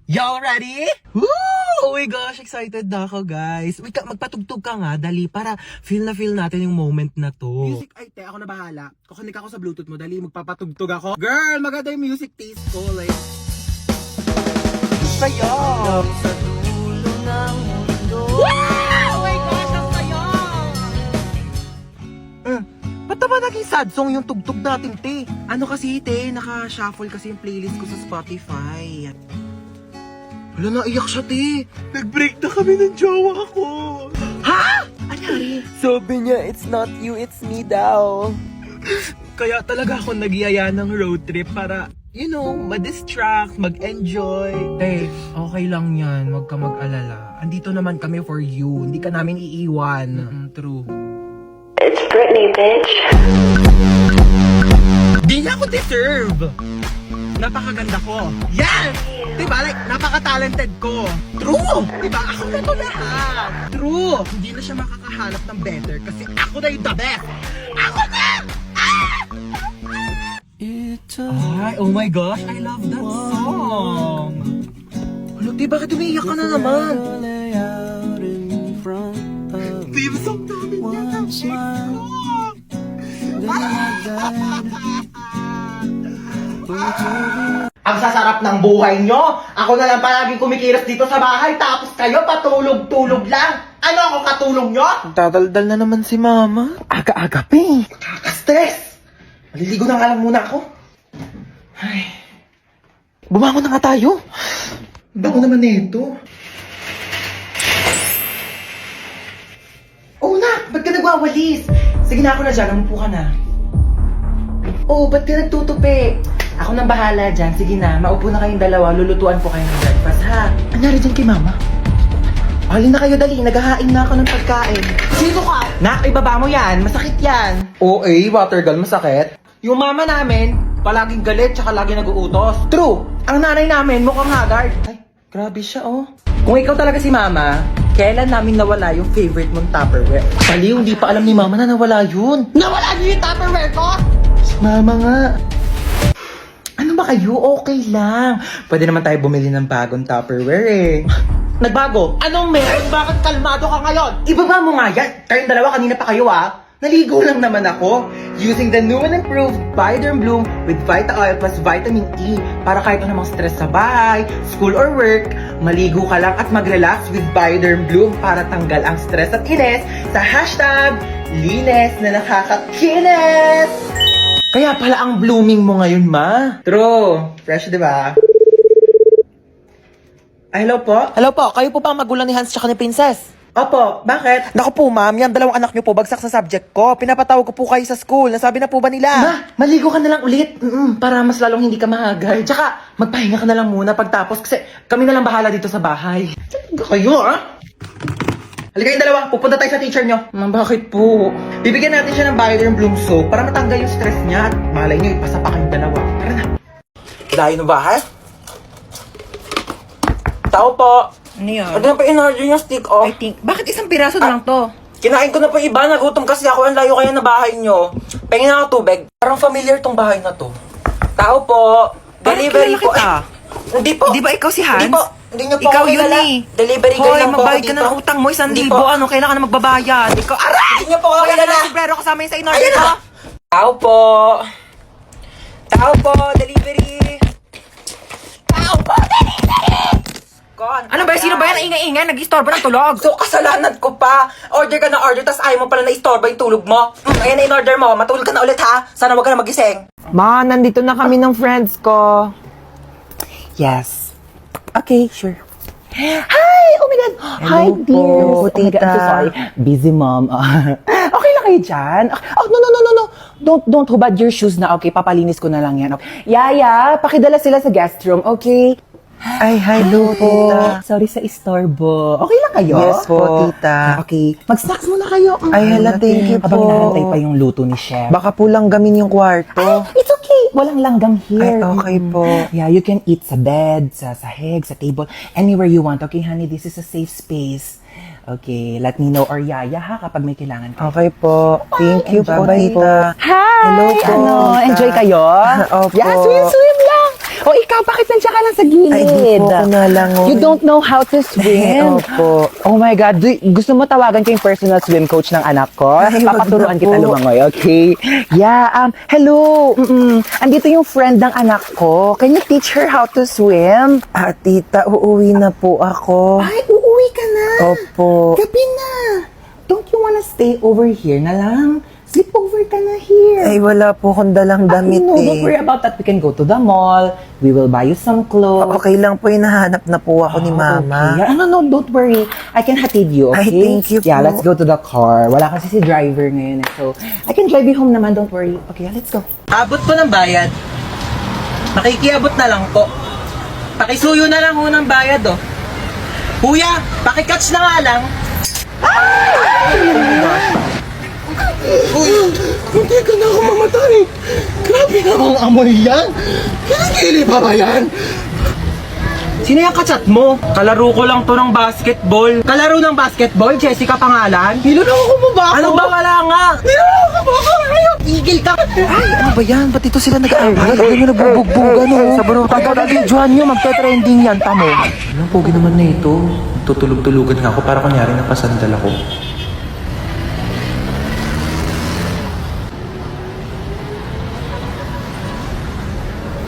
Y'all ready? Woo! Oh my gosh, excited na ako, guys. Wait, magpatugtog ka nga, dali, para feel natin yung moment na to. Music, ay, te, ako na bahala. Kukunik ako sa Bluetooth mo, dali, magpapatugtog ako. Girl, maganda yung music taste ko, like. Saya! Sa dulo ng mundo. Wow! Oh my gosh, ang saya! Ba't naman naging sad song yung tugtog natin, te? Ano kasi, te, naka-shuffle kasi yung playlist ko sa Spotify. Wala, naiyak siya, te. Nag-break na kami ng jowa ko. Ha? Anyari? Sabi niya, it's not you, it's me daw. Kaya talaga ako nagyaya ng road trip para, you know, ma-distract, mag-enjoy. Te, okay lang yan. Huwag ka mag-alala. Andito naman kami for you. Hindi ka namin iiwan. True. It's Britney, bitch. Di niya ako deserve. Napakaganda ko. Yes! Diba? Like, napaka-talented ko. True! Diba? Ako na to lahat. True! Hindi na siya makakahanap ng better kasi ako na yung the best. Ako na! Ay, oh my gosh, I love that song. Ano, di, bakit umiiyak ka na naman? Theme song namin yan ang Ang sasarap ng buhay nyo. Ako na lang palaging kumikilos dito sa bahay, tapos kayo patulog-tulog lang. Ano ako katulog nyo? Dadaldal na naman si mama. Aga-aga pa eh. Nakaka-stress. Maliligo na nga lang muna ako. Ay. Bumangon na nga tayo. Bago naman nito. Oh na, ba't ka nagwawalis? Sige na, ako na dyan, umupo ka na. Oh, ba't ka nagtutupi? Ako nang bahala dyan. Sige na, maupo na kayong dalawa. Lulutuan po kayo ng breakfast, ha? Anyari dyan kay mama? Halin na kayo, dali. Naghahain na ako ng pagkain. Sino ka? Nak, ibaba mo yan. Masakit yan. Oo, water girl, masakit. Yung mama namin, palaging galit tsaka lagi nag-uutos. True. Ang nanay namin, mukhang haggard. Ay, grabe siya, oh. Kung ikaw talaga si mama, kailan namin nawala yung favorite mong Tupperware? Baliw, hindi pa alam ni mama na nawala yun. Nawala niyo yung Tupperware ko? Mama nga. Ano ba kayo? Okay lang. Pwede naman tayo bumili ng bagong Tupperware eh. Nagbago? Anong meron? Bakit kalmado ka ngayon? Ibaba mo nga yan. Kayong dalawa kanina pa kayo ah. Naligo lang naman ako. Using the new and improved Bioderm Bloom with Vita Oil plus Vitamin E para kahit anumang stress sa bahay, school or work, maligo ka lang at mag-relax with Bioderm Bloom para tanggal ang stress at inis sa hashtag linis na nakakakinis. Kaya pala ang blooming mo ngayon, ma. True. Fresh, di ba? Ay, hello po? Hello po, kayo po pa ang magulang ni Hans tsaka ni Princess? Opo, bakit? Naku po ma'am, yan dalawang anak niyo po bagsak sa subject ko. Pinapatawag ko po kayo sa school. Nasabi na po ba nila? Ma, maligo ka na lang ulit. Para mas lalong hindi ka mahagay. Tsaka, magpahinga ka na lang muna pagtapos kasi kami na lang bahala dito sa bahay. Kayo, ah? Halika kayong dalawa, pupunta tayo sa teacher nyo. Ma, bakit po? Bibigyan natin siya ng Bioderm Bloom soap para matanggal yung stress niya at malay nyo, ipasa pa kayong dalawa. Tara na. Layo na bahay? Tao po. Ano yun? Ano pa in-order yung stick off? I think, bakit isang piraso na lang to? Kinain ko na po iba, nagutom kasi ako. Ang layo kaya na bahay nyo. Pengin na ako tubig. Parang familiar tong bahay na to. Tao po. Parang Delivery kilala po. kita. Ay, hindi po. Di ba ikaw si Hans? Hindi po. Hindi nyo po Ikaw ako yun kilala. eh. Delivery girl Hoy, lang po ako magbayad ka dito. ng utang mo, 1,000. Hindi po. Ano, kailangan na magbabayad. Ikaw, aray! Hindi nyo po ako Wala kilala. na, librero kasama yun sa in-order Ayan ko. na. Tao po. Tao po. Delivery. Tao po. Delivery. Kon, Ano ba, sino ba yan ang ingay-ingay? Nag-istorbo ng tulog. So, kasalanan ko pa. Order ka na order, tas ayaw mo pala na-istorba yung tulog mo. Ayan na in-order mo. Matulog ka na ulit, ha? Sana wag ka na magising. Ma, nandito na kami ng friends ko. Yes. Okay, sure. Hi! Oh my God! Hi, dear! po, Oh my God, I'm so sorry. Busy, mom. Okay lang kayo dyan? Oh, no. Don't hubad your shoes na, okay? Papalinis ko na lang yan. Okay. Yaya, pakidala sila sa guest room, okay? Ay, hello po. Sorry sa istorbo. Okay lang kayo? Yes po, tita. Okay. Mag-snacks muna kayo. Ay, hala, thank you Habang po. hinahantay pa yung luto ni chef. Baka po langgamin yung kwarto. It's okay. Walang langgam here. Ay, okay po. Yeah, you can eat sa bed, sa sahig, sa table, anywhere you want. Okay, honey, this is a safe space. Okay, let me know or yaya ha kapag may kailangan ka. Okay po. Thank you po, Bye-bye tita. Hi! Hello po, Ano, tita. enjoy kayo? Opo. Yeah, swim lang! O ikaw, bakit nandiyan ka lang sa gilid? Ay, di po ako nalangoy. You don't know how to swim? Opo. Oh my God, gusto mo tawagan ko yung personal swim coach ng anak ko? Ay, wag Papaturuan na kita po. lumangoy, okay? Yeah, hello. Andito yung friend ng anak ko. Can you teach her how to swim? Tita, uuwi na po ako. Ay, uuwi ka na. Opo. Gabi na. Don't you wanna stay over here na lang? Sleep over ka na here. Ay, wala po akong dalang damit no, don't worry about that. We can go to the mall. We will buy you some clothes. Okay lang po, hinahanap na po ako ni Mama. Okay. No, don't worry. I can hatid you, okay? Ay, thank you Yeah, po. let's go to the car. Wala kasi si driver ngayon. So, I can drive you home naman. Don't worry. Okay, let's go. Abot po ng bayad. Makikiabot na lang po. Pakisuyo na lang ho ng bayad, oh. Kuya, pakikatch na nga lang. Hindi ka na ako mamatay. Grabe namang amoy yan. Kinikili pa ba yan? Sino yung kachat mo? Kalaro ko lang to ng basketball. Kalaro ng basketball? Jessica pangalan? Niloloko mo ba ako? Ano ba wala nga? Niloloko mo ako? Ayaw. Tigil ka! Ay, ano ba yan? Ba't ito sila nag-aaway? Ano yung nagbubugbugan, oh? Sa baro, taga-videohan nyo, magte-trending yan, tamo. Anong pogi naman na ito? Tutulog-tulugan nga ako para kunyari napasandal ako.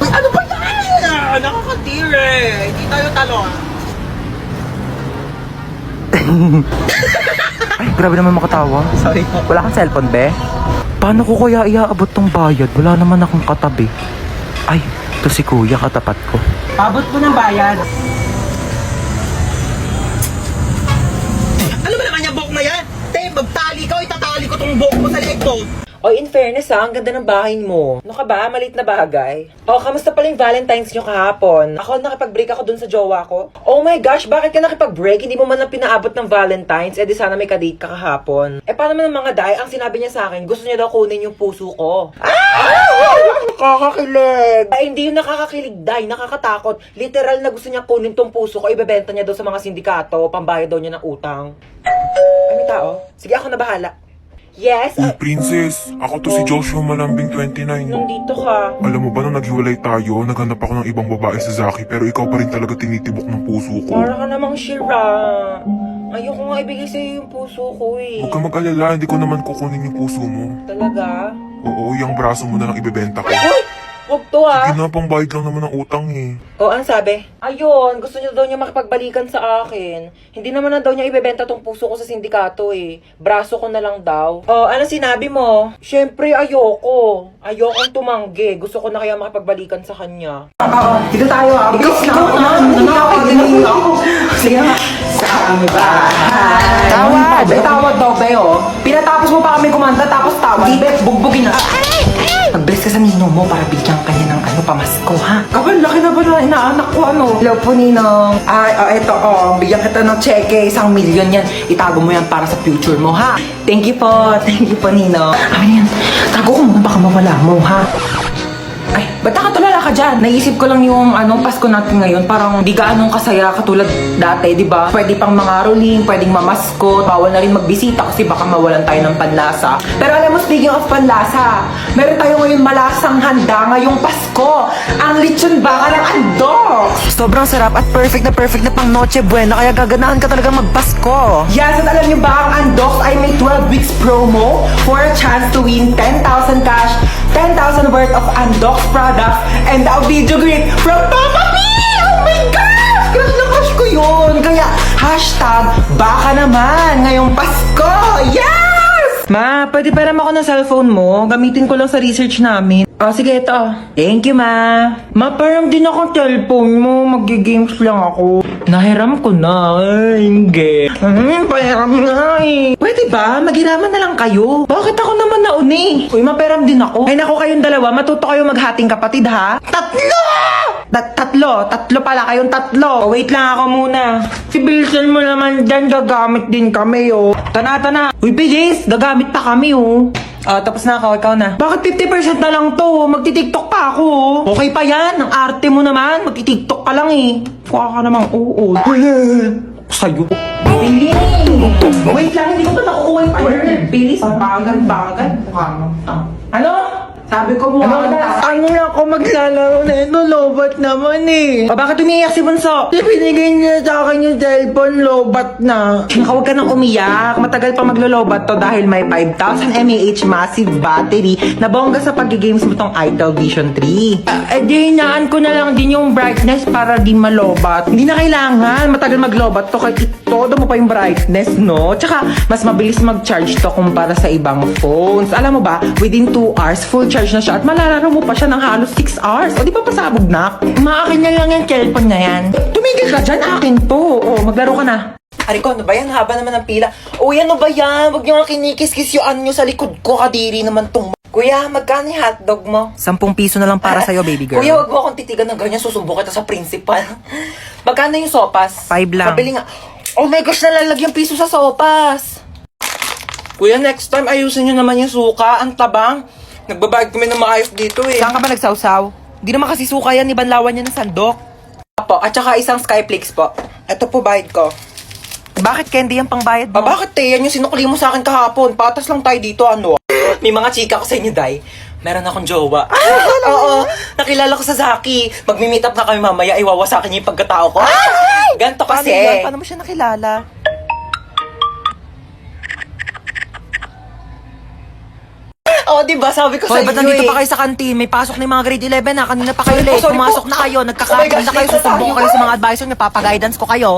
Ano ba yan? Nakakatire. Hindi tayo talo ah. Ay, grabe naman makatawa. Sorry po. Wala kang cellphone, be? Paano ko kaya iaabot tong bayad? Wala naman akong katabi. Ay, to si kuya, katapat ko. Abot po ng bayad. Ano ba naman yung buhok na yan? Te, magtali ka o itatali ko tong buhok mo sa leeg ko. Oy, in fairness ang ganda ng bahay mo. Ano ka ba? Malit na bagay. Oh, kamusta pala yung Valentine's nyo kahapon? Ako, nakipag-break ako dun sa jowa ko. Oh my gosh, bakit ka nakipag-break? Hindi mo man lang pinaabot ng Valentine's. Eh di sana may kadate ka kahapon. Eh paano man ang mga day? Ang sinabi niya sa akin, gusto niya daw kunin yung puso ko. Nakakakilig! Ay, hindi yung nakakakilig, day. Nakakatakot. Literal na gusto niya kunin tong puso ko. Ibebenta niya daw sa mga sindikato. Pambayad daw niya ng utang. Ay, may tao? Sige, ako na bahala. Yes, Princess, ako to si Joshua Malambing 29. nandito ka. Alam mo ba nung naghiwalay tayo, naghanap ako ng ibang babae sa Zaki pero ikaw pa rin talaga tinitibok ng puso ko. Para ka namang shira. Ayoko nga ibigay sa'yo yung puso ko eh. Huwag ka mag-alala, hindi ko naman kukunin yung puso mo. Talaga? Oo, yung braso mo na lang ibebenta ko. Uy! Huwag to Sige ah. na, pangbayad lang naman ng utang eh. O, ang sabi? Ayun, gusto niya daw niya makipagbalikan sa akin. Hindi naman na daw niya ibebenta tong puso ko sa sindikato eh. Braso ko na lang daw. O, ano sinabi mo? Siyempre, ayoko. Ayokong tumanggi. Gusto ko na kaya makipagbalikan sa kanya. Dito tayo ah. Bilis na ako. Sige na. Sa bahay. Tawad! Ay, tawad daw tayo. Pinatapos mo pa kami kumanta tapos tawad. Bet, bugbugin na. Magbilis ka sa ninong mo para bigyan ka niya ng pamasko, ha? Kapal, laki na ba na inaanak ko ano? Hello po, Ninong. Eto, bigyan kita ng cheque. 1 million yan. Itago mo yan para sa future mo, ha? Thank you po, Ninong. Amin yan. Tago ko muna, baka mawala mo, ha? Ay, ba't nakatulala ka dyan? Naisip ko lang yung Pasko natin ngayon. Parang di gaanong kasaya katulad dati, di ba? Pwede pang mga rolling, pwedeng mamaskot. Bawal na rin magbisita kasi baka mawalan tayo ng panlasa. Pero alam mo, speaking of panlasa, meron tayo ngayon malasang handa ngayong Pasko. Ang lechon baka ng andok! Sobrang sarap at perfect na pang Noche Buena, kaya gaganahan ka talaga magpasko. Yes, at alam niyo ba, ang Andox ay may 12 weeks promo for a chance to win 10,000 cash, 10,000 worth of Andox products, and a video greet from Papa P! Oh my gosh! Crush na crush ko yun! Kaya, hashtag, baka naman, ngayong Pasko! Yes! Ma, pwede pa ako ng cellphone mo? Gamitin ko lang sa research namin. Sige, ito. Thank you, Ma. Ma, parang din akong cellphone mo. Mag-games lang ako. Nahiram ko na. Ay, hindi. Pahiram na eh. Pwede ba? Maghiraman na lang kayo. Bakit ako naman nauni? Uy, maperam din ako. Ay, naku, kayong dalawa. Matuto kayo maghating kapatid, ha? Tatlo pala kayong tatlo. Wait lang ako muna. Sibilisan mo naman dyan, gagamit din kami, oh. Tana. Uy, bilis, gagamit pa kami, oh. Tapos na ako, ikaw na. Bakit 50% na lang to? Magti-tiktok pa ako, oh. Okay pa yan, ang arte mo naman. Magti-tiktok ka lang, eh. Kuha ka namang, oo. Sa'yo. Bilis! Wait lang, hindi ko pa nakukuha yung partner. Bilis, bagal. Mukha mo. Ano? Sabi ko mo, Ano na ako maglalaro na ito? Lobat naman eh. bakit umiiyak si Bunso? Binigay niya sa akin yung cellphone, lobat na. Huwag ka nang umiyak. Matagal pa maglolobat to dahil may 5,000 mAh massive battery na bongga sa pag-games mo tong Itel Vision 3. Di hinaan ko na lang din yung brightness para di malobat. Hindi na kailangan. Matagal maglobat to kahit itodo mo pa yung brightness, no? Tsaka, mas mabilis mag-charge to kumpara sa ibang phones. Alam mo ba, within 2 hours, full charge na siya at malalaro mo pa siya ng halos 6 hours. O di ba pasabog na? Maakin na lang yung cellphone na yan. Tumigil ka dyan, akin to. O, maglaro ka na. Ariko, ano ba yan? Haba naman ng pila. Uy, ano ba yan? Huwag niyo nga kinikis-kis yung ano nyo sa likod ko. Kadiri naman tong... Kuya, magkano yung hotdog mo? 10 piso na lang para sa'yo, baby girl. Kuya, wag mo akong titigan ng ganyan. Susumbo kita sa principal. Magkano yung sopas? 5 lang. Pabili nga. Oh my gosh, nalalagyan piso sa sopas. Kuya, next time ayusin nyo naman yung suka. Ang tabang. Nagbabayad kami ng maayos dito eh. Saan ka ba nagsawsaw? Di naman kasi suka yan, ibanlawan yan ng sandok. Po, at saka isang Skyflakes po. Ito po bayad ko. Bakit candy yan pang bayad mo? Bakit te? Yan yung sinukli mo sa akin kahapon. Patas lang tayo dito, ano? May mga chika ko sa inyo, Day. Meron akong jowa. Oo, nakilala ko sa Zaki. Magmi-meet up na kami mamaya, iwawasakin niya yung pagkatao ko. Ganto Paano kasi. yan? Paano mo siya nakilala? Oo, diba? Sabi ko Hoy, sa ba't inyo nandito eh. pa kayo sa kantin? May pasok na yung mga grade 11 na. Kanina pa kayo Sorry po, late. sorry po. Pumasok na kayo. Oh my Nagkakaroon gosh, na kayo. dito Susumbong tayo. kayo sa mga advisor niyo. Papaguidance ko kayo.